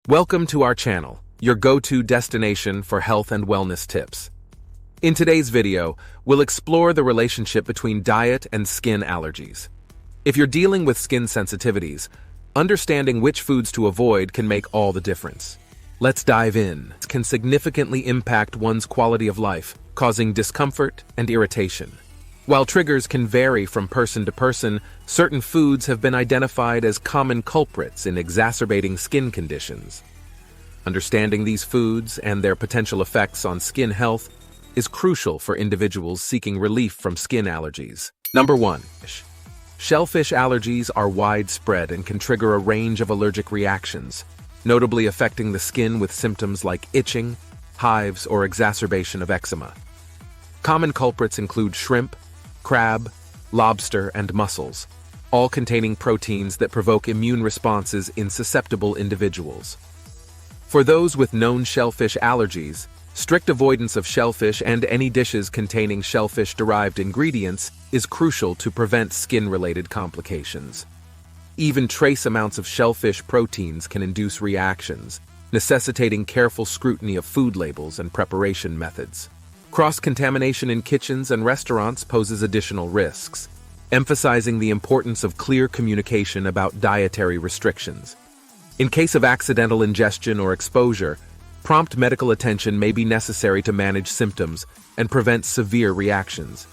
Welcome to our channel, your go-to destination for health and wellness tips. In today's video, we'll explore the relationship between diet and skin allergies. If you're dealing with skin sensitivities, understanding which foods to avoid can make all the difference. Let's dive in. It can significantly impact one's quality of life, causing discomfort and irritation. While triggers can vary from person to person, certain foods have been identified as common culprits in exacerbating skin conditions. Understanding these foods and their potential effects on skin health is crucial for individuals seeking relief from skin allergies. Number 1. Shellfish allergies are widespread and can trigger a range of allergic reactions, notably affecting the skin with symptoms like itching, hives, or exacerbation of eczema. Common culprits include shrimp, crab, lobster, and mussels, all containing proteins that provoke immune responses in susceptible individuals. For those with known shellfish allergies, strict avoidance of shellfish and any dishes containing shellfish-derived ingredients is crucial to prevent skin-related complications. Even trace amounts of shellfish proteins can induce reactions, necessitating careful scrutiny of food labels and preparation methods. Cross-contamination in kitchens and restaurants poses additional risks, emphasizing the importance of clear communication about dietary restrictions. In case of accidental ingestion or exposure, prompt medical attention may be necessary to manage symptoms and prevent severe reactions.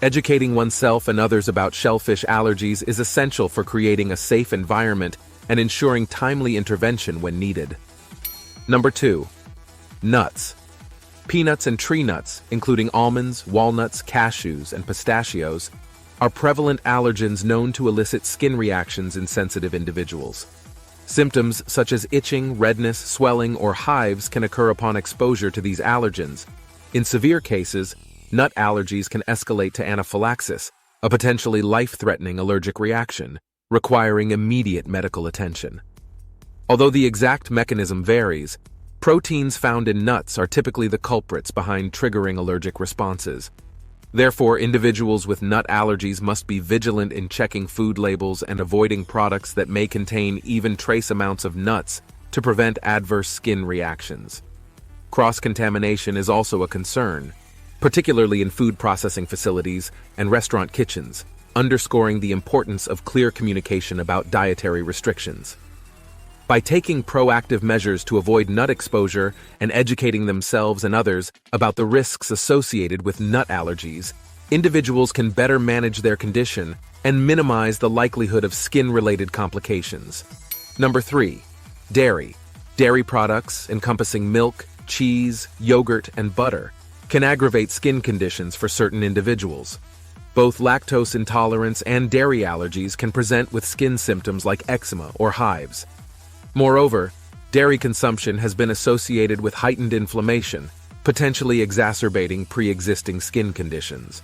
Educating oneself and others about shellfish allergies is essential for creating a safe environment and ensuring timely intervention when needed. Number 2. Nuts. Peanuts and tree nuts, including almonds, walnuts, cashews, and pistachios, are prevalent allergens known to elicit skin reactions in sensitive individuals. Symptoms such as itching, redness, swelling, or hives can occur upon exposure to these allergens. In severe cases, nut allergies can escalate to anaphylaxis, a potentially life-threatening allergic reaction, requiring immediate medical attention. Although the exact mechanism varies, proteins found in nuts are typically the culprits behind triggering allergic responses. Therefore, individuals with nut allergies must be vigilant in checking food labels and avoiding products that may contain even trace amounts of nuts to prevent adverse skin reactions. Cross-contamination is also a concern, particularly in food processing facilities and restaurant kitchens, underscoring the importance of clear communication about dietary restrictions. By taking proactive measures to avoid nut exposure and educating themselves and others about the risks associated with nut allergies, individuals can better manage their condition and minimize the likelihood of skin-related complications. Number 3. Dairy. Dairy products, encompassing milk, cheese, yogurt, and butter, can aggravate skin conditions for certain individuals. Both lactose intolerance and dairy allergies can present with skin symptoms like eczema or hives. Moreover, dairy consumption has been associated with heightened inflammation, potentially exacerbating pre-existing skin conditions.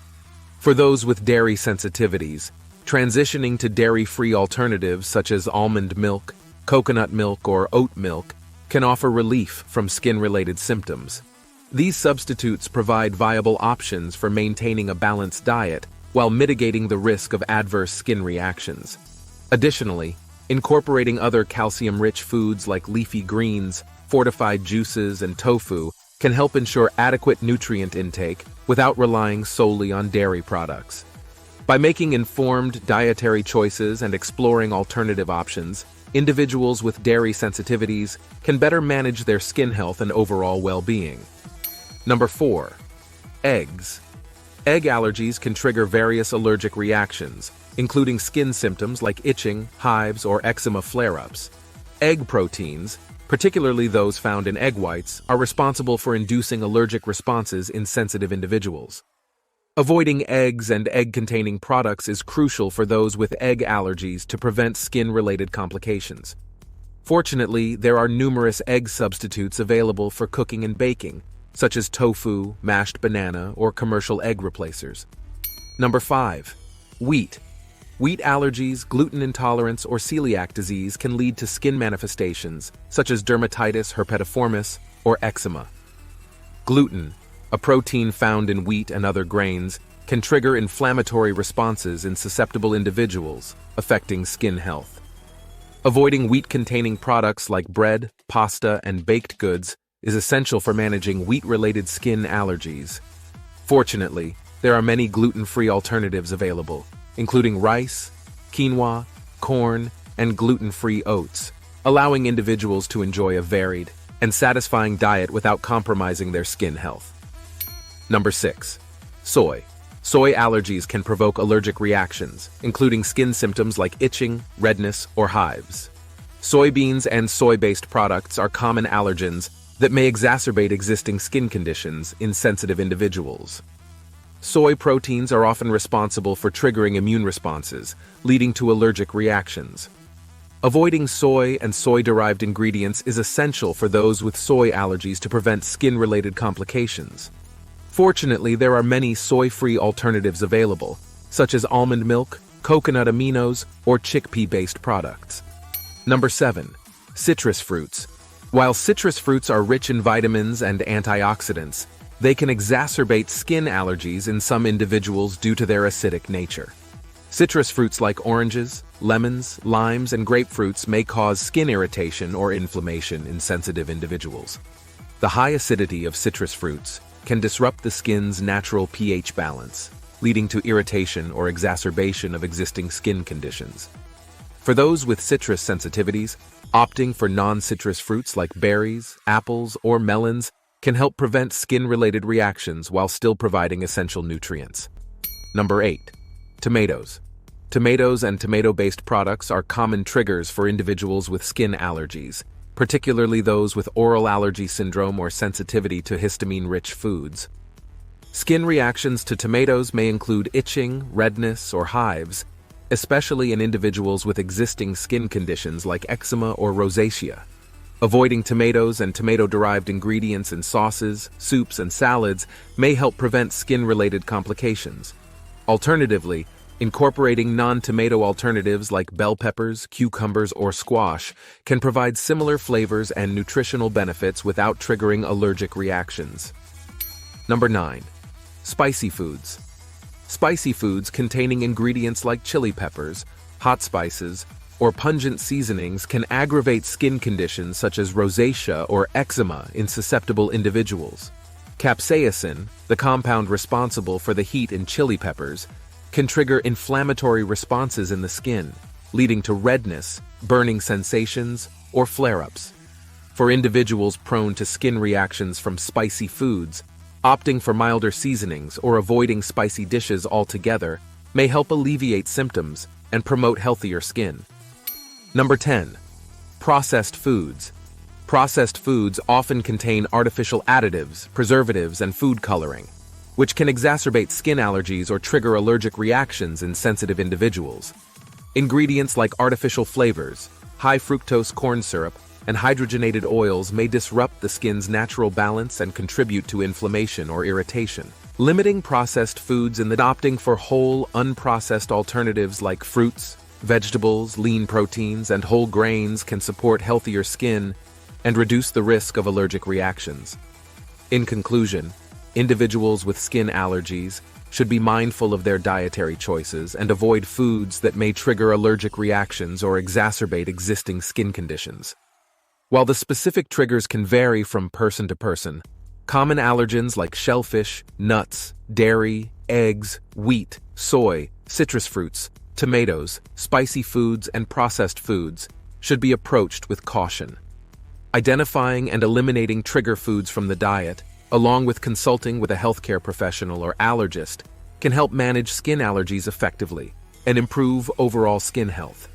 For those with dairy sensitivities, transitioning to dairy-free alternatives such as almond milk, coconut milk, or oat milk can offer relief from skin-related symptoms. These substitutes provide viable options for maintaining a balanced diet while mitigating the risk of adverse skin reactions. Additionally, incorporating other calcium-rich foods like leafy greens, fortified juices, and tofu can help ensure adequate nutrient intake without relying solely on dairy products. By making informed dietary choices and exploring alternative options, individuals with dairy sensitivities can better manage their skin health and overall well-being. Number 4. Eggs. Egg allergies can trigger various allergic reactions, including skin symptoms like itching, hives, or eczema flare-ups. Egg proteins, particularly those found in egg whites, are responsible for inducing allergic responses in sensitive individuals. Avoiding eggs and egg-containing products is crucial for those with egg allergies to prevent skin-related complications. Fortunately, there are numerous egg substitutes available for cooking and baking, such as tofu, mashed banana, or commercial egg replacers. Number 5. Wheat. Wheat allergies, gluten intolerance, or celiac disease can lead to skin manifestations such as dermatitis herpetiformis or eczema. Gluten, a protein found in wheat and other grains, can trigger inflammatory responses in susceptible individuals, affecting skin health. Avoiding wheat-containing products like bread, pasta, and baked goods is essential for managing wheat-related skin allergies. Fortunately, there are many gluten-free alternatives available, including rice, quinoa, corn, and gluten-free oats, allowing individuals to enjoy a varied and satisfying diet without compromising their skin health. Number 6. Soy. Soy allergies can provoke allergic reactions, including skin symptoms like itching, redness, or hives. Soybeans and soy-based products are common allergens that may exacerbate existing skin conditions in sensitive individuals. Soy proteins are often responsible for triggering immune responses, leading to allergic reactions. Avoiding soy and soy-derived ingredients is essential for those with soy allergies to prevent skin-related complications. Fortunately, there are many soy-free alternatives available, such as almond milk, coconut aminos, or chickpea-based products. Number 7. Citrus fruits. While citrus fruits are rich in vitamins and antioxidants, they can exacerbate skin allergies in some individuals due to their acidic nature. Citrus fruits like oranges, lemons, limes, and grapefruits may cause skin irritation or inflammation in sensitive individuals. The high acidity of citrus fruits can disrupt the skin's natural pH balance, leading to irritation or exacerbation of existing skin conditions. For those with citrus sensitivities, opting for non-citrus fruits like berries, apples, or melons can help prevent skin-related reactions while still providing essential nutrients. Number 8. Tomatoes. Tomatoes and tomato-based products are common triggers for individuals with skin allergies, particularly those with oral allergy syndrome or sensitivity to histamine-rich foods. Skin reactions to tomatoes may include itching, redness, or hives, especially in individuals with existing skin conditions like eczema or rosacea. Avoiding tomatoes and tomato-derived ingredients in sauces, soups, and salads may help prevent skin-related complications. Alternatively, incorporating non-tomato alternatives like bell peppers, cucumbers, or squash can provide similar flavors and nutritional benefits without triggering allergic reactions. Number 9. Spicy foods. Spicy foods containing ingredients like chili peppers, hot spices, or pungent seasonings can aggravate skin conditions such as rosacea or eczema in susceptible individuals. Capsaicin, the compound responsible for the heat in chili peppers, can trigger inflammatory responses in the skin, leading to redness, burning sensations, or flare-ups. For individuals prone to skin reactions from spicy foods, opting for milder seasonings or avoiding spicy dishes altogether may help alleviate symptoms and promote healthier skin. Number 10. Processed foods. Processed foods often contain artificial additives, preservatives, and food coloring, which can exacerbate skin allergies or trigger allergic reactions in sensitive individuals. Ingredients like artificial flavors, high-fructose corn syrup, and hydrogenated oils may disrupt the skin's natural balance and contribute to inflammation or irritation. Limiting processed foods and opting for whole, unprocessed alternatives like fruits, vegetables, lean proteins, and whole grains can support healthier skin and reduce the risk of allergic reactions. In conclusion, individuals with skin allergies should be mindful of their dietary choices and avoid foods that may trigger allergic reactions or exacerbate existing skin conditions. While the specific triggers can vary from person to person, common allergens like shellfish, nuts, dairy, eggs, wheat, soy, citrus fruits, tomatoes, spicy foods, and processed foods should be approached with caution. Identifying and eliminating trigger foods from the diet, along with consulting with a healthcare professional or allergist, can help manage skin allergies effectively and improve overall skin health.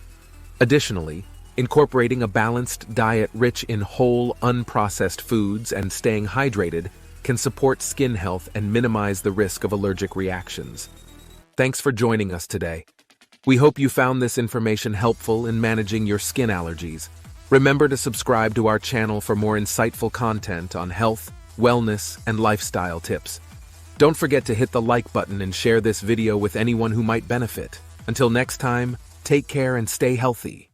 Additionally, incorporating a balanced diet rich in whole, unprocessed foods and staying hydrated can support skin health and minimize the risk of allergic reactions. Thanks for joining us today. We hope you found this information helpful in managing your skin allergies. Remember to subscribe to our channel for more insightful content on health, wellness, and lifestyle tips. Don't forget to hit the like button and share this video with anyone who might benefit. Until next time, take care and stay healthy.